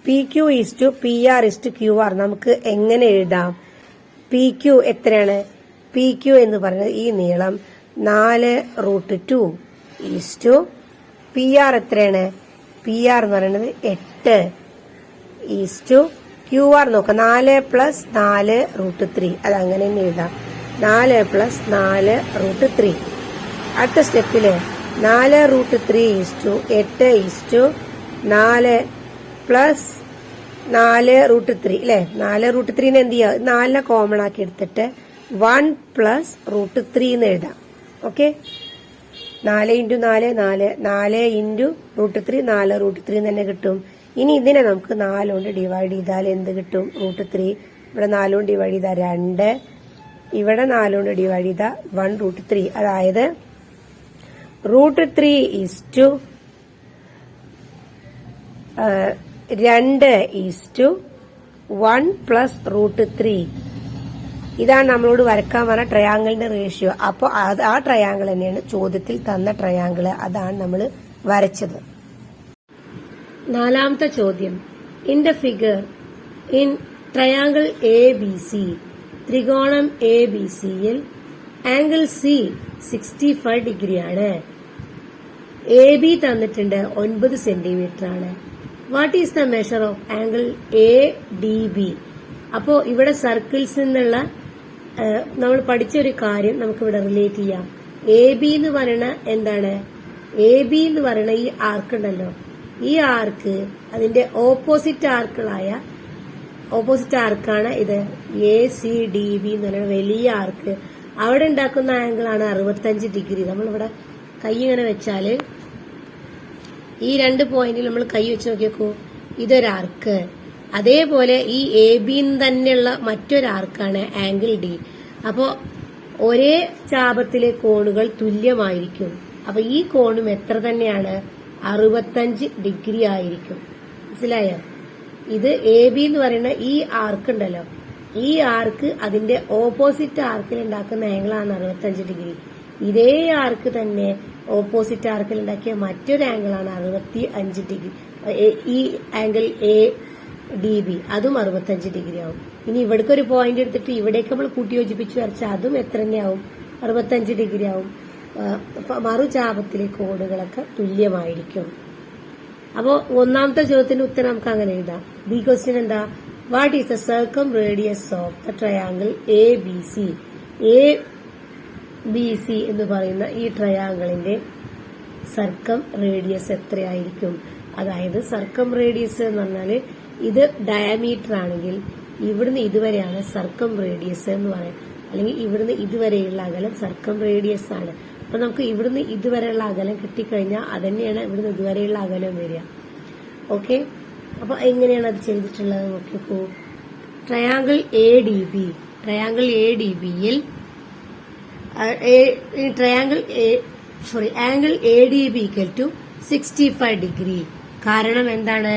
PQ/PR/QR നമുക്ക് എങ്ങനെ എഴുതാം? PQ എത്രയാണ്? PQ എന്ന് പറയുന്നത് ഈ നീളം 4√2 PR എത്രയാണ്? PR എന്ന് പറയുന്നത് 8 QR നോക്കാം. 4 + 4√3 അത് അങ്ങനെ തന്നെ എഴുതാം. 4 + 4√3. അടുത്ത സ്റ്റെപ്പില് 4√3 8 4 + 4√3 അല്ലെ? 4√3 എന്ത് ചെയ്യുക? 4 കോമൺ ആക്കി എടുത്തിട്ട് 1 + √3 എന്ന് എഴുതാം. ഓക്കെ. 4 × 4 4 4 × √3 4√3 തന്നെ കിട്ടും. ഇനി ഇതിനെ നമുക്ക് 4 കൊണ്ട് ഡിവൈഡ് ചെയ്താൽ എന്ത് കിട്ടും? √3. ഇവിടെ 4 കൊണ്ട് ഡിവൈഡ് ചെയ്താൽ 2, ഇവിടെ 4 കൊണ്ട് ഡിവൈഡ് ചെയ്താൽ 1√3. അതായത് √3 2:1 + √3. ഇതാണ് നമ്മളോട് വരക്കാൻ പറഞ്ഞ ട്രയാങ്കിളിന്റെ റേഷ്യോ. അപ്പോൾ ആ ട്രയാങ്കിൾ തന്നെയാണ് ചോദ്യത്തിൽ തന്ന ട്രയാങ്കിൾ. അതാണ് നമ്മൾ വരച്ചത്. 4ാമത്തെ ചോദ്യം. In the figure in triangle ABC ത്രികോണം ABCയിൽ ആംഗിൾ C 65 ഡിഗ്രിയാണ്. AB തന്നിട്ടുണ്ട് 9 സെന്റിമീറ്റർ ആണ്. What is the measure of angle ADB? അപ്പോ ഇവിടെ സർക്കിൾസ് നിന്നുള്ള നമ്മൾ പഠിച്ചൊരു കാര്യം നമുക്ക് ഇവിടെ റിലേറ്റ് ചെയ്യാം. AB എന്ന് പറയുന്ന എന്താണ്? AB എന്ന് പറയുന്ന ഈ ആർക്ക് ഉണ്ടല്ലോ, ഈ ആർക്ക് അതിന്റെ ഓപ്പോസിറ്റ് ആർക്കാണ് ഇത് ACDB എന്ന് പറയുന്ന വലിയ ആർക്ക്. അവിടെ ഉണ്ടാക്കുന്ന ആംഗിൾ ആണ് 65 ഡിഗ്രി. നമ്മളിവിടെ കൈ ഇങ്ങനെ വെച്ചാല് ഈ 2 പോയിന്റിൽ നമ്മൾ കൈ വെച്ച് നോക്കിയേക്കൂ. ഇതൊരു ആർക്ക്. അതേപോലെ ഈ AB തന്നെയുള്ള മറ്റൊരു ആർക്കാണ് ആംഗിൾ D. അപ്പോ ഒരേ ചാപത്തിലെ കോണുകൾ തുല്യമായിരിക്കും. അപ്പൊ ഈ കോണും എത്ര തന്നെയാണ്? 65 ഡിഗ്രി ആയിരിക്കും. മനസ്സിലായോ? ഇത് AB എന്ന് പറയുന്ന ഈ ആർക്ക് ഉണ്ടല്ലോ, ഈ ആർക്ക് അതിന്റെ ഓപ്പോസിറ്റ് ആർക്കിൽ ഉണ്ടാക്കുന്ന ആംഗിളാണ് 65 ഡിഗ്രി. ഇതേ ആർക്ക് തന്നെ ഓപ്പോസിറ്റ് ആർക്കിൽ ഉണ്ടാക്കിയ മറ്റൊരു ആംഗിളാണ് 65 ഡിഗ്രി. ഈ ആംഗിൾ ADB അതും 65 ഡിഗ്രി ആവും. ഇനി ഇവിടേക്ക് ഒരു പോയിന്റ് എടുത്തിട്ട് ഇവിടേക്ക് നമ്മൾ കൂട്ടി യോജിപ്പിച്ച് വരച്ചാൽ അതും എത്ര തന്നെയാവും? 65 ഡിഗ്രി ആവും. മറുചാപത്തിലെ കോണുകളൊക്കെ തുല്യമായിരിക്കും. അപ്പോ 1ാമത്തെ ചോദ്യത്തിന്റെ ഉത്തരം നമുക്ക് അങ്ങനെ എഴുതാം. ബി ക്വസ്റ്റ്യൻ എന്താ? What is the സർക്കം radius of the triangle ABC? ABC എന്ന് പറയുന്ന ഈ ട്രയാങ്കിളിന്റെ സർക്കം റേഡിയസ് എത്രയായിരിക്കും? അതായത് സർക്കം റേഡിയസ് എന്ന് പറഞ്ഞാല് ഇത് ഡയമീറ്റർ ആണെങ്കിൽ ഇവിടുന്ന് ഇതുവരെയാണ് സർക്കം റേഡിയസ് എന്ന് പറയുന്നത്. അല്ലെങ്കിൽ ഇവിടുന്ന് ഇതുവരെയുള്ള അകലം സർക്കം റേഡിയസ് ആണ്. അപ്പൊ നമുക്ക് ഇവിടുന്ന് ഇതുവരെയുള്ള അകലം കിട്ടിക്കഴിഞ്ഞാൽ അതന്നെയാണ് ഇവിടുന്ന് ഇതുവരെയുള്ള അകലം വരിക. ഓക്കെ. അപ്പൊ എങ്ങനെയാണ് അത് ചെയ്തിട്ടുള്ളത് നോക്കിക്കോ. Triangle ADBയിൽ angle ADB = 65 degree. കാരണം എന്താണ്?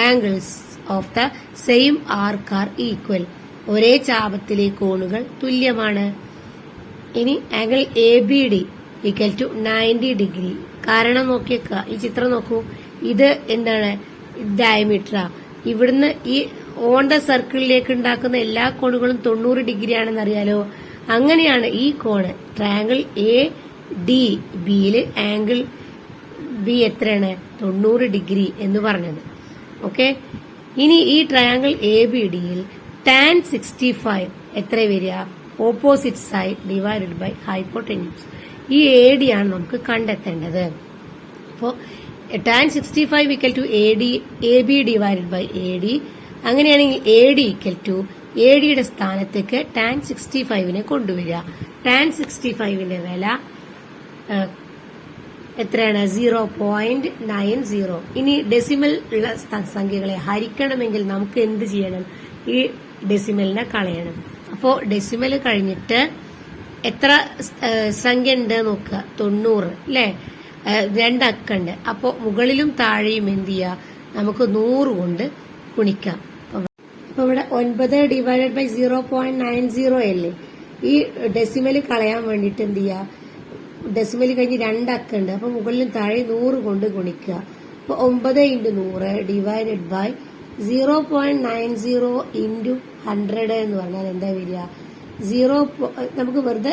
Angles of the same arc R equal. ഒരേ ചാപത്തിലെ കോണുകൾ തുല്യമാണ്. ഇനി ആംഗിൾ ABD = 90 ഡിഗ്രി. കാരണം നോക്കിയേക്ക, ഈ ചിത്രം നോക്കൂ, ഇത് എന്താണ് ഡയമീറ്ററാ. ഇവിടുന്ന് ഈ ഓൺ ദ സർക്കിളിലേക്ക് ഉണ്ടാക്കുന്ന എല്ലാ കോണുകളും 90 ഡിഗ്രി ആണെന്ന് അറിയാലോ. അങ്ങനെയാണ് ഈ കോണ് ട്രയാങ്കിൾ എ ഡി ബിയില് ആംഗിൾ ബി എത്രയാണ് 90 ഡിഗ്രി എന്ന് പറഞ്ഞത്. ഓക്കെ, ഇനി ഈ ട്രയാങ്കിൾ എ ബി ഡിയിൽ ടാൻ 65 എത്ര വരിക? Opposite side divided by hypotenuse. ഈ എ ഡി ആണ് നമുക്ക് കണ്ടെത്തേണ്ടത്. അപ്പോ tan 65 equal to A B divided by A D. അങ്ങനെയാണെങ്കിൽ A D equal to A ഡിയുടെ സ്ഥാനത്തേക്ക് ടാൻ 65നെ കൊണ്ടുവരിക. ടാൻ 65ന്റെ വില എത്രയാണ്? 0.90. ഇനി ഡെസിമൽ ഉള്ള സംഖ്യകളെ ഹരിക്കണമെങ്കിൽ നമുക്ക് എന്ത് ചെയ്യണം? ഈ ഡെസിമലിനെ കളയണം. അപ്പോ ഡെസിമൽ കഴിഞ്ഞിട്ട് എത്ര സംഖ്യ ഉണ്ട് നോക്കുക? 90 അല്ലെ? 2 അക്കണ്ട്. അപ്പോ മുകളിലും താഴെയും എന്ത് ചെയ്യുക? നമുക്ക് 100 കൊണ്ട് ഗുണിക്കാം. അപ്പൊ ഇവിടെ 9 ഡിവൈഡഡ് ബൈ 0.90 അല്ലേ? ഈ ഡെസിമൽ കളയാൻ വേണ്ടിട്ട് എന്ത് ചെയ്യുക? ഡെസിമൽ കഴിഞ്ഞ് 2 അക്കണ്ട്. അപ്പൊ മുകളിലും താഴെ 100 കൊണ്ട് ഗുണിക്കുക. അപ്പൊ 9 × 100 ഡിവൈഡഡ് ബൈ 0.90 × 100 എന്ന് പറഞ്ഞാൽ എന്താ വരിക? 0. നമുക്ക് വെറുതെ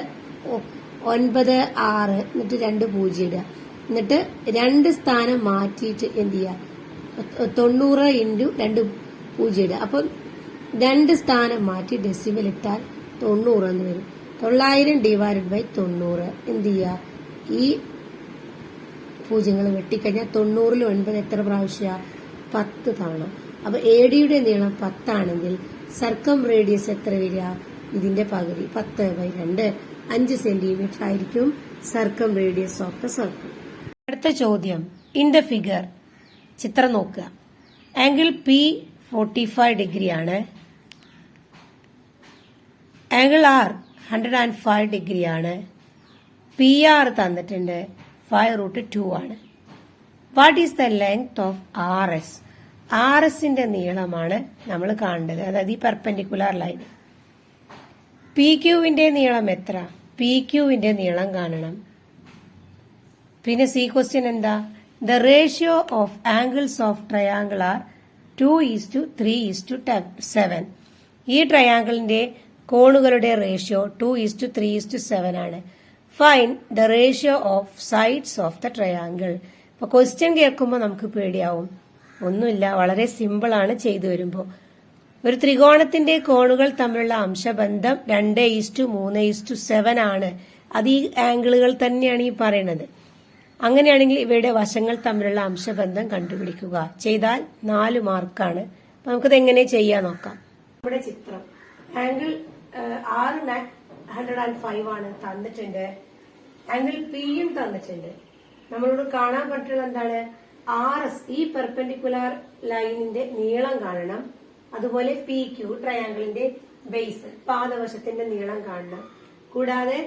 9 6 എന്നിട്ട് 2 0 ഇടുക. എന്നിട്ട് 2 സ്ഥാനം മാറ്റിയിട്ട് എന്ത് ചെയ്യുക? 90 × 2 0 ഇടുക. അപ്പം 2 സ്ഥാനം മാറ്റി ഡെസിമൽ ഇട്ടാൽ 90 എന്ന് വരും. 900 ഡിവൈഡഡ് ബൈ 90 എന്ത് ചെയ്യുക? ഈ പൂജ്യങ്ങൾ വെട്ടിക്കഴിഞ്ഞാൽ 90ൽ 9 എത്ര പ്രാവശ്യ? 10 തവണ. അപ്പൊ എ ഡിയുടെ നീളം 10 ആണെങ്കിൽ സർക്കം റേഡിയസ് എത്ര വരിക? ഇതിന്റെ പകുതി 10/2 5 സെന്റിമീറ്റർ ആയിരിക്കും circumradius of the circle. അടുത്ത ചോദ്യം, ഇൻ ദ ഫിഗർ ചിത്രം നോക്കുക. ആംഗിൾ പി 45 ഡിഗ്രി ആണ്. ആംഗിൾ ആർ 105 ഡിഗ്രി ആണ്. പി ആർ തന്നിട്ടുണ്ട് 5√2 ആണ്. What is the length of R S? R എസിന്റെ നീളമാണ് നമ്മൾ കാണേണ്ടത്, അതായത് ഈ പെർപെൻഡിക്കുലർ ലൈൻ. പി ക്യൂവിന്റെ നീളം എത്ര? പി ക്യൂവിന്റെ നീളം കാണണം. പിന്നെ സി ക്വസ്റ്റ്യൻ എന്താ? The ratio of angles of triangle are 2:3:7. ഈ ട്രയാങ്കിളിന്റെ കോണുകളുടെ റേഷ്യോ 2:3:7 ആണ്. Find the ratio of sides of the triangle. അപ്പൊ ക്വസ്റ്റ്യൻ കേൾക്കുമ്പോൾ നമുക്ക് പേടിയാവും. ഒന്നുമില്ല, വളരെ സിമ്പിൾ ആണ് ചെയ്തു വരുമ്പോൾ. ഒരു ത്രികോണത്തിന്റെ കോണുകൾ തമ്മിലുള്ള അംശബന്ധം 2:3:7 ആണ്. അത് ഈ ആംഗിളുകൾ തന്നെയാണ് ഈ പറയുന്നത്. അങ്ങനെയാണെങ്കിൽ ഇവയുടെ വശങ്ങൾ തമ്മിലുള്ള അംശബന്ധം കണ്ടുപിടിക്കുക. ചെയ്താൽ 4 മാർക്കാണ്. അപ്പൊ നമുക്കിത് എങ്ങനെ ചെയ്യാൻ നോക്കാം. നമ്മുടെ ചിത്രം ആംഗിൾ ആർ 105 ആണ് തന്നിട്ടുണ്ട്. ആംഗിൾ പിയും തന്നിട്ടുണ്ട്. നമ്മളോട് കാണാൻ പറ്റുന്നത് എന്താണ്? ആർ എസ്, ഈ പെർപെൻഡിക്കുലർ ലൈനിന്റെ നീളം കാണണം. അതുപോലെ പി ക്യൂ ട്രയാങ്കിളിന്റെ ബേസ് പാദവശത്തിന്റെ നീളം കാണണം. കൂടാതെ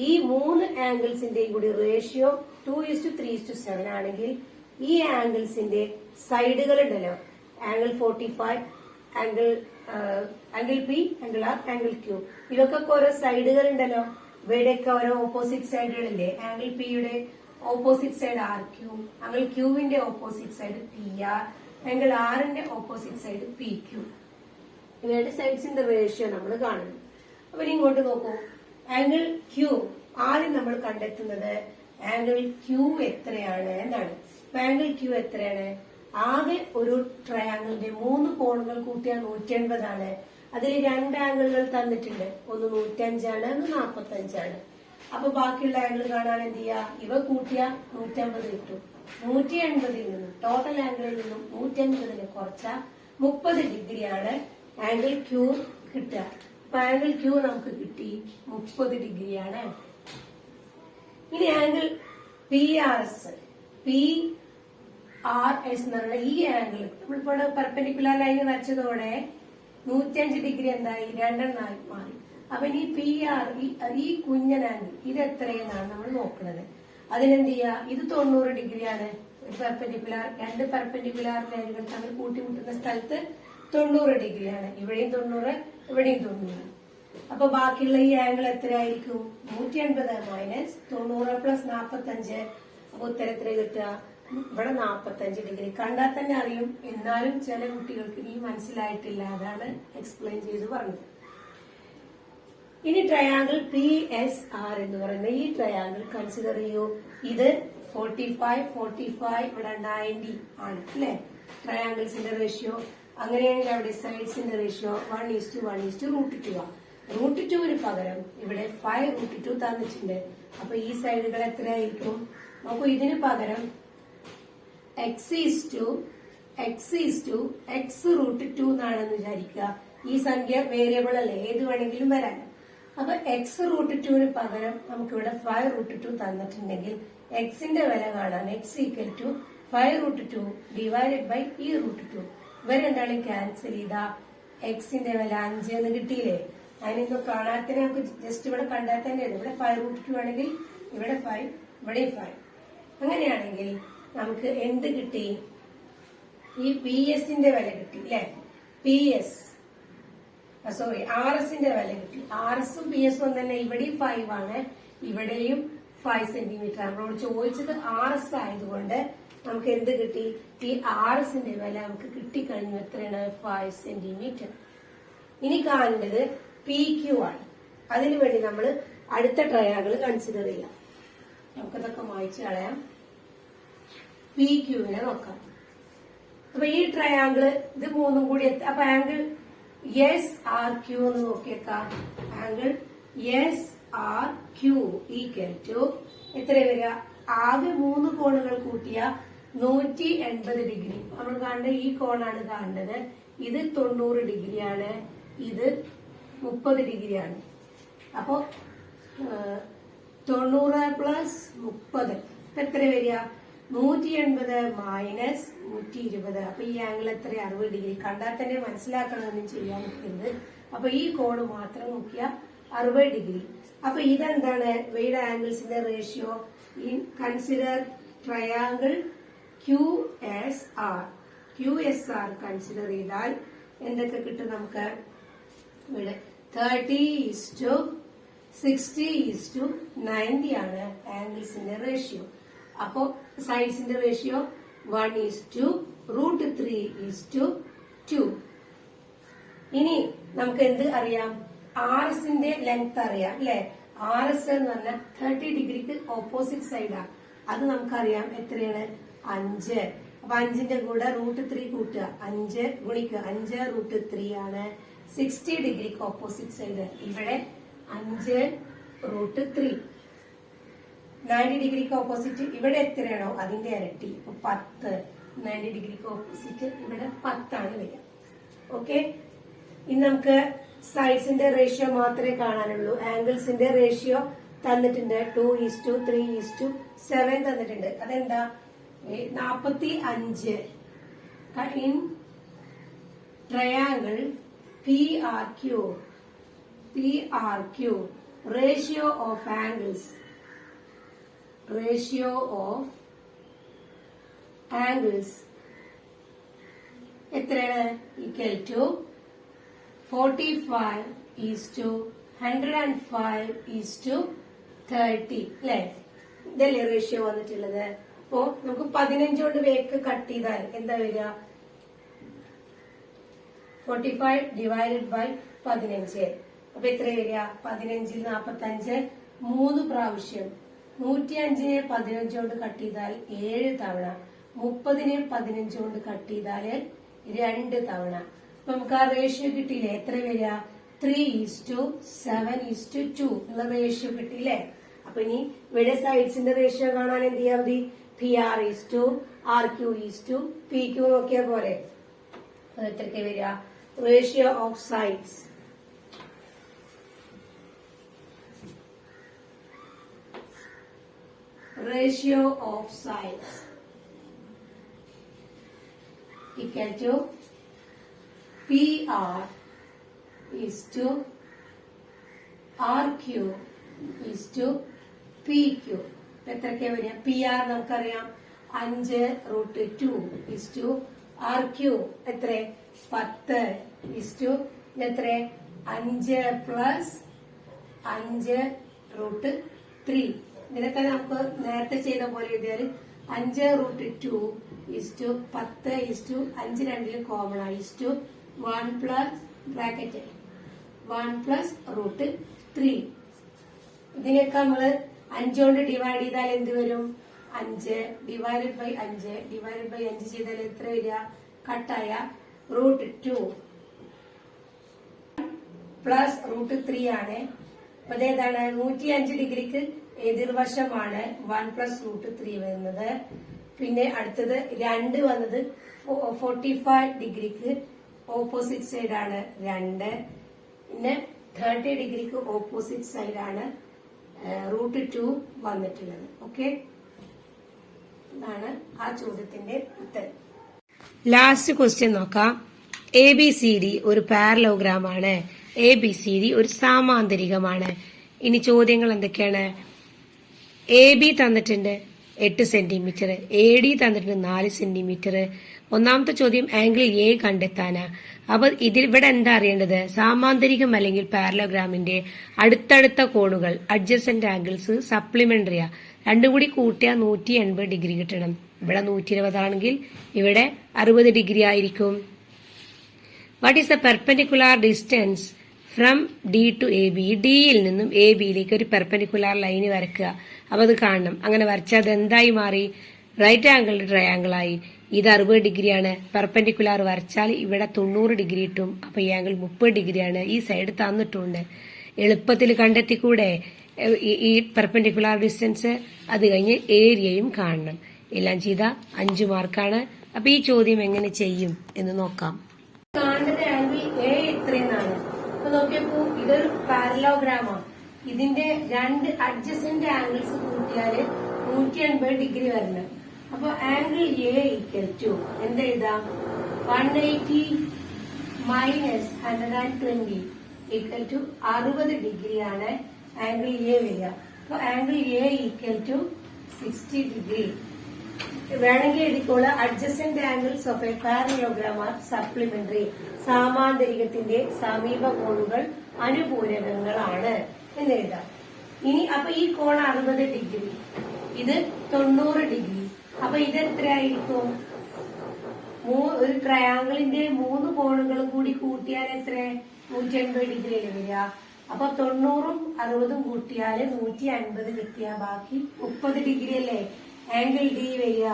ഈ 3 ആംഗിൾസിന്റെയും കൂടി റേഷ്യോ 2:3:7 ആണെങ്കിൽ ഈ ആംഗിൾസിന്റെ സൈഡുകൾ ഉണ്ടല്ലോ, angle 45, angle P, angle R, angle Q, ഇതൊക്കെ ഓരോ സൈഡുകൾ ഉണ്ടല്ലോ. ഇവയുടെയൊക്കെ ഓരോ ഓപ്പോസിറ്റ് സൈഡുകളില്ലേ? ആംഗിൾ പിയുടെ opposite side R Q, angle ക്യൂവിന്റെ opposite side P R, angle ആറിന്റെ ഓപ്പോസിറ്റ് സൈഡ് പി ക്യൂ. ഇവയുടെ സൈഡ്സിന്റെ റേഷ്യോ നമ്മൾ കാണുന്നു. അപ്പൊ ഇങ്ങോട്ട് നോക്കൂ. ആംഗിൾ ക്യൂ ആദ്യം നമ്മൾ കണ്ടെത്തുന്നത് ആംഗിൾ ക്യൂ എത്രയാണ് എന്നാണ്. ആംഗിൾ ക്യൂ എത്രയാണ്? ആകെ ഒരു ട്രയാങ്കിളിന്റെ 3 കോണുകൾ കൂട്ടിയാൽ 180 ആണ്. അതിൽ 2 ആംഗിളുകൾ തന്നിട്ടുണ്ട്. ഒന്ന് 105 ആണ്, ഒന്ന് 45 ആണ്. അപ്പൊ ബാക്കിയുള്ള ആംഗിൾ കാണാൻ എന്ത് ചെയ്യാ? ഇവ കൂട്ടിയ 150 കിട്ടും. 180ൽ നിന്നും ടോട്ടൽ ആംഗിളിൽ നിന്നും 150ന് കുറച്ച 30 ഡിഗ്രിയാണ് ആംഗിൾ ക്യൂ കിട്ടുക. അപ്പൊ ആംഗിൾ ക്യൂ നമുക്ക് കിട്ടി 30 ഡിഗ്രിയാണ്. ഇനി angle P R S, P R S എന്ന് പറയുന്ന ഈ ആംഗിൾ നമ്മളിപ്പോ പെർപെൻഡിക്കുലർ ലൈൻ വരച്ചതോടെ 105 ഡിഗ്രി എന്തായി? 2 മാറി. അപ്പൊ ഇനി പി ആർ, ഈ കുഞ്ഞൻ ആംഗിൾ ഇത് എത്രയെന്നാണ് നമ്മൾ നോക്കുന്നത്. അതിനെന്ത് ചെയ്യാ? ഇത് 90 ഡിഗ്രിയാണ്. ഒരു പെർപെൻഡിക്കുലർ, 2 പെർപെൻഡിക്കുലർ ലൈനുകൾ തമ്മിൽ കൂട്ടിമുട്ടുന്ന സ്ഥലത്ത് 90 ഡിഗ്രിയാണ്. ഇവിടെയും 90, ഇവിടെയും 90. അപ്പൊ ബാക്കിയുള്ള ഈ ആംഗിൾ എത്രയായിരിക്കും? 180 - 90 + 45 അപ്പൊ ഉത്തരം എത്ര കിട്ടുക? ഇവിടെ 45 ഡിഗ്രി. കണ്ടാൽ തന്നെ അറിയും, എന്നാലും ചില കുട്ടികൾക്ക് ഇനി മനസ്സിലായിട്ടില്ല, അതാണ് എക്സ്പ്ലെയിൻ ചെയ്ത് പറഞ്ഞത്. ഇനി ട്രയാങ്കിൾ പി എസ് ആർ എന്ന് പറയുന്ന ഈ ട്രയാങ്കിൾ കൺസിഡർ ചെയ്യൂ. ഇത് 45, 45, ഇവിടെ 90 ആണ് അല്ലെ ട്രയാങ്കിൾസിന്റെ റേഷ്യോ. അങ്ങനെയാണെങ്കിൽ അവിടെ സൈഡ്സിന്റെ റേഷ്യോ 1:1:√2 ആണ്. √2 പകരം ഇവിടെ 5√2 തന്നിട്ടുണ്ട്. അപ്പൊ ഈ സൈഡുകൾ എത്രയായിരിക്കും? നോക്കൂ, ഇതിന് പകരം x√2 എന്നാണെന്ന് വിചാരിക്കുക. ഈ സംഖ്യ വേരിയബിൾ അല്ലേ, ഏത് വേണമെങ്കിലും വരാൻ. അപ്പൊ x√2 പകരം നമുക്കിവിടെ 5√2 തന്നിട്ടുണ്ടെങ്കിൽ എക്സിന്റെ വില കാണാൻ x = 5√2 / e√2. ഇവ രണ്ടാളും ക്യാൻസൽ ചെയ്താ എക്സിന്റെ വില 5 എന്ന് കിട്ടിയില്ലേ? അതിനൊന്നും കാണാത്തന്നെ നമുക്ക് ജസ്റ്റ് ഇവിടെ കണ്ടാൽ തന്നെയാണ്. ഇവിടെ 5√2 ആണെങ്കിൽ ഇവിടെ 5, ഇവിടെ 5. അങ്ങനെയാണെങ്കിൽ നമുക്ക് എന്ത് കിട്ടി? ഈ പി എസിന്റെ വില കിട്ടി അല്ലെ? ആർ എസിന്റെ വില കിട്ടി. ആർ എസും പി എസും തന്നെ. ഇവിടെയും 5 ആണ്, ഇവിടെയും 5 സെന്റിമീറ്റർ. നമ്മളോട് ചോദിച്ചത് ആർ എസ് ആയതുകൊണ്ട് നമുക്ക് എന്ത് കിട്ടി? ഈ ആർ എസിന്റെ വില നമുക്ക് കിട്ടിക്കഴിഞ്ഞു. എത്രയാണ്? 5 സെന്റിമീറ്റർ. ഇനി കാണേണ്ടത് പി ക്യു ആണ്. അതിനുവേണ്ടി നമ്മൾ അടുത്ത ട്രയാങ്കിൾ കൺസിഡർ ചെയ്യാം. നമുക്കതൊക്കെ മായ്ച്ചു കളയാം. പി ക്യൂവിനെ നോക്കാം. അപ്പൊ ഈ ട്രയാങ്കിള് ഇത് മൂന്നും കൂടി അപ്പൊ ആംഗിൾ എസ് ആർ ക്യൂ എന്ന് നോക്കിയേക്കാം. Angle S R Q equal to എത്ര വരിക? ആകെ 3 കോണുകൾ കൂട്ടിയ 180 ഡിഗ്രി. നമ്മൾ കാണേണ്ട ഈ കോണാണ് കാണേണ്ടത്. ഇത് 90 ഡിഗ്രിയാണ്, ഇത് 30 ഡിഗ്രിയാണ്. അപ്പോ 90 + 30 എത്ര വരിക? 180 - 120. അപ്പൊ ഈ ആംഗിൾ എത്ര? 60 ഡിഗ്രി. കണ്ടാൽ തന്നെ മനസ്സിലാക്കണമെന്നും ചെയ്യാൻ നിൽക്കുന്നത്. അപ്പൊ ഈ കോണ് മാത്രം നോക്കിയ 60 ഡിഗ്രി. അപ്പൊ ഇതെന്താണ്? ഇവയുടെ ആംഗിൾസിന്റെ ratio. Consider triangle QSR. QSR consider ചെയ്താൽ എന്തൊക്കെ കിട്ടും നമുക്ക്? ഇവിടെ 30:60:90 ആണ് ആംഗിൾസിന്റെ റേഷ്യോ. അപ്പോ സൈഡ്സിന്റെ റേഷ്യോ 1:√3:2. ഇനി നമുക്ക് എന്ത് അറിയാം? ആർ എസിന്റെ ലെങ്ത് അറിയാം അല്ലെ? ആർ എസ് എന്ന് പറഞ്ഞാൽ 30 ഡിഗ്രിക്ക് ഓപ്പോസിറ്റ് സൈഡാണ്. അത് നമുക്കറിയാം. എത്രയാണ്? 5. അപ്പൊ 5ന്റെ കൂടെ √3 കൂട്ടുക. 5 ഗുണിക്കുക. 5√3 ആണ് 60 ഡിഗ്രിക്ക് ഓപ്പോസിറ്റ് സൈഡ്. ഇവിടെ 5√3. 90 ഡിഗ്രിക്ക് ഓപ്പോസിറ്റ് ഇവിടെ എത്രയാണോ അതിന്റെ ഇരട്ടി. 10. 90 ഡിഗ്രിക്ക് ഓപ്പോസിറ്റ് ഇവിടെ 10 ആണ് വരിക. ഓക്കെ. ഇനി നമുക്ക് സൈഡ്സിന്റെ റേഷ്യോ മാത്രമേ കാണാനുള്ളൂ. ആംഗിൾസിന്റെ റേഷ്യോ തന്നിട്ടുണ്ട്. 2:3:7 തന്നിട്ടുണ്ട്. അതെന്താ? 45. In triangle PRQ ratio of angles എത്രയാണ്? ഈക്വൽ ടു 45:105:30 അല്ലെ? ഇതല്ലേ റേഷ്യോ വന്നിട്ടുള്ളത്. അപ്പോ നമുക്ക് 15 കൊണ്ട് വേക്ക് കട്ട് ചെയ്താൽ എന്താ വരിക? 45 / 15. അപ്പൊ എത്ര വരിക? 15 ൽ 45 3 പ്രാവശ്യം. 105നെ 15 കൊണ്ട് കട്ട് ചെയ്താൽ 7 തവണ. 30നെ 15 കൊണ്ട് കട്ട് ചെയ്താൽ 2 തവണ. അപ്പൊ നമുക്ക് ആ റേഷ്യോ കിട്ടിയില്ലേ? എത്ര വരിക? 3:7:2 ഉള്ള റേഷ്യോ കിട്ടിയില്ലേ? അപ്പൊ ഇനി ഇവിടെ സൈഡ്സിന്റെ റേഷ്യോ കാണാൻ എന്ത് ചെയ്യാൻ മതി? PR:RQ:PQ നോക്കിയാ പോരെ? അത് എത്രയ്ക്ക് വരിക? Ratio of sides equal to PR:RQ:PQ. എത്രയ്ക്ക് വരിക? PR നമുക്കറിയാം 5√2 RQ എത്ര? 10 എത്ര? 5 + 5√3 ഇതിനൊക്കെ നമുക്ക് നേരത്തെ ചെയ്ത പോലെ എഴുതിയാൽ 5√2:10:5 രണ്ടിലും കോമൺ ആണ് *1 പ്ലസ് ബ്രാക്കറ്റ് 1+√3. ഇതിനൊക്കെ നമ്മള് 5 കൊണ്ട് ഡിവൈഡ് ചെയ്താൽ എന്ത് വരും? 5 ÷ 5 ചെയ്താൽ എത്ര വരിക? കട്ടായ √2 പ്ലസ് √3 ആണ്. അപ്പൊ ഇതേതാണ് 105 ഡിഗ്രിക്ക് എതിർവശമാണ് 1+√3 വരുന്നത്. പിന്നെ അടുത്തത് 2 വന്നത് 45 ഡിഗ്രിക്ക് ഓപ്പോസിറ്റ് സൈഡ് ആണ് 2. പിന്നെ 30 ഡിഗ്രിക്ക് ഓപ്പോസിറ്റ് സൈഡ് ആണ് √2 വന്നിട്ടുള്ളത്. ഓക്കെ, ഇതാണ് ആ ചോദ്യത്തിന്റെ ഉത്തരം. ലാസ്റ്റ് ക്വസ്റ്റ്യൻ നോക്കാം. ABCD ഒരു പാരലോഗ്രാം ആണ്. ABCD ഒരു സാമാന്തരികമാണ്. ഇനി ചോദ്യങ്ങൾ എന്തൊക്കെയാണ്? AB തന്നിട്ടുണ്ട് 8 സെന്റിമീറ്റർ, AD തന്നിട്ടുണ്ട് 4 സെന്റിമീറ്റർ. ഒന്നാമത്തെ ചോദ്യം ആംഗിൾ A കണ്ടെത്താനാ. അപ്പൊ ഇവിടെ എന്താ അറിയേണ്ടത്? സാമാന്തരികം അല്ലെങ്കിൽ പാരലോഗ്രാമിന്റെ അടുത്തടുത്ത കോണുകൾ അഡ്ജസന്റ് ആംഗിൾസ് സപ്ലിമെന്ററിയാ. രണ്ടും കൂടി കൂട്ടിയാൽ 180 ഡിഗ്രി കിട്ടണം. ഇവിടെ 120 ആണെങ്കിൽ ഇവിടെ 60 ഡിഗ്രി ആയിരിക്കും. What is the perpendicular distance from D to AB? ഡിയിൽ നിന്നും ABയിലേക്ക് ഒരു പെർപെൻഡിക്കുലാർ ലൈന് വരക്കുക. അപ്പൊ അത് കാണണം. അങ്ങനെ വരച്ചാൽ അത് എന്തായി മാറി? റൈറ്റ് ആംഗിൾ ട്രയാംഗിൾ ആയി. ഇത് 60 ഡിഗ്രിയാണ്. പെർപെൻഡിക്കുലാർ വരച്ചാൽ ഇവിടെ 90 ഡിഗ്രി കിട്ടും. അപ്പൊ ഈ ആംഗിൾ 30 ഡിഗ്രിയാണ്. ഈ സൈഡ് തന്നിട്ടുണ്ട്. എളുപ്പത്തിൽ കണ്ടെത്തിക്കൂടെ ഈ പെർപെൻഡിക്കുലാർ ഡിസ്റ്റൻസ്? അത് കഴിഞ്ഞ് ഏരിയയും കാണണം. എല്ലാം ചെയ്ത 5 മാർക്കാണ്. അപ്പൊ ഈ ചോദ്യം എങ്ങനെ ചെയ്യും എന്ന് നോക്കാം. കാണുന്നത് ആംഗിൾ A ഇത്രയെന്നാണ്. അപ്പൊ നോക്കിയപ്പോ ഇതൊരു പാരലോഗ്രാമാണ്. ഇതിന്റെ 2 അഡ്ജസന്റ് ആംഗിൾസ് കൂട്ടിയാല് 180 ഡിഗ്രി വരണം. അപ്പൊ ആംഗിൾ A ഈക്വൽ ടു എന്തെഴുതാം? 180 മൈനസ് 120 ഈക്വൽ ടു 60 ഡിഗ്രിയാണ് ആംഗിൾ A വരിക. അപ്പൊ angle A equal to 60 degree. വേണമെങ്കിൽ എഴുതിക്കോളൂ. Adjacent angles of a parallelogram are supplementary. സാമാന്തരികത്തിന്റെ സമീപ കോണുകൾ അനുപൂരകങ്ങളാണ് എന്ന് എഴുതാം. ഇനി അപ്പൊ ഈ കോൺ 60 ഡിഗ്രി, ഇത് 90 ഡിഗ്രി. അപ്പൊ ഇത് എത്രയായിരിക്കും? ഒരു ട്രയാങ്കിളിന്റെ 3 കോണുകളും കൂടി കൂട്ടിയാൽ എത്ര? 180 ഡിഗ്രി അല്ലേ വരിക. അപ്പൊ 90ഉം 60ഉം കൂട്ടിയാല് 150 കിട്ടിയ ബാക്കി 30 ഡിഗ്രി അല്ലേ ആംഗിൾ D വരിക.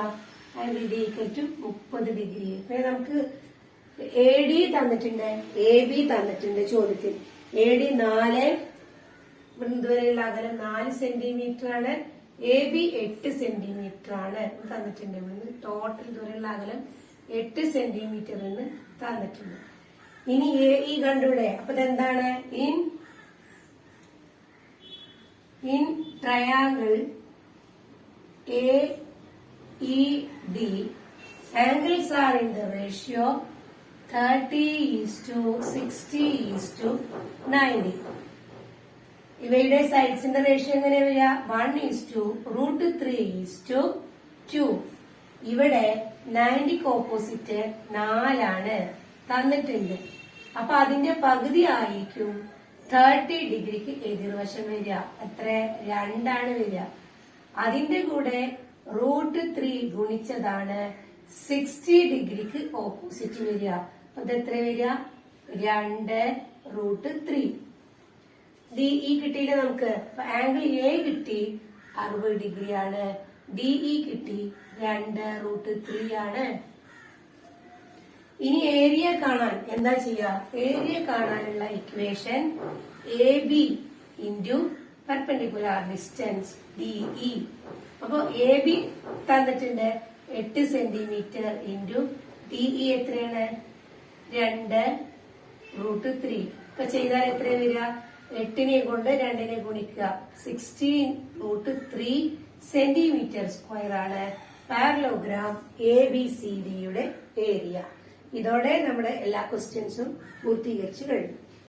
Angle D equal to 30 degree. അപ്പൊ നമുക്ക് AD തന്നിട്ടുണ്ട്, AB തന്നിട്ടുണ്ട് ചോദ്യത്തിൽ. AD 4 ഇതുവരെയുള്ള അകലം 4 സെന്റിമീറ്റർ ആണ്. AB 8 സെന്റിമീറ്റർ ആണ് തന്നിട്ടുണ്ട്. ഇവിടുന്ന് ടോട്ടൽ ഇതുവരെയുള്ള അകലം 8 സെന്റിമീറ്റർ എന്ന് തന്നിട്ടുണ്ട്. ഇനി AE കണ്ടൂടെ? അപ്പൊ ഇതെന്താണ്? In triangle AED angles are in the ratio 30:60:90. ഇവയുടെ സൈഡ്സിന്റെ റേഷ്യോ എങ്ങനെ വരിക? 1:√3:2. ഇവിടെ 90ക്ക് ഓപ്പോസിറ്റ് 4 തന്നിട്ടുണ്ട്. അപ്പൊ അതിന്റെ പകുതി ആയിരിക്കും 30 ഡിഗ്രിക്ക് എതിർവശം വരിക. എത്ര? 2 വരിക. അതിന്റെ കൂടെ √3 ഗുണിച്ചതാണ് 60 ഡിഗ്രിക്ക് ഓപ്പോസിറ്റ് വരിക. അപ്പൊ ഇത് എത്ര വരിക? 2√3. DE കിട്ടിയില്ല നമുക്ക്. അപ്പൊ ആംഗിൾ A കിട്ടി 60 ഡിഗ്രിയാണ്. DE കിട്ടി 2√3 ആണ്. ഇനി ഏരിയ കാണാൻ എന്താ ചെയ്യുക? ഏരിയ കാണാനുള്ള equation AB into perpendicular distance DE. അപ്പൊ AB തന്നിട്ടുണ്ട് 8 സെന്റിമീറ്റർ ഇൻറ്റു DE എത്രയാണ്? 2√3. ഇപ്പൊ ചെയ്താൽ എത്ര വരിക? 8നെ കൊണ്ട് 2നെ ഗുണിക്കുക. 16√3 സെന്റിമീറ്റർ സ്ക്വയർ ആണ് പാരലോഗ്രാം ABCD യുടെ ഏരിയ. ഇതോടെ നമ്മുടെ എല്ലാ ക്വസ്റ്റ്യൻസും പൂർത്തീകരിച്ചു കഴിഞ്ഞു.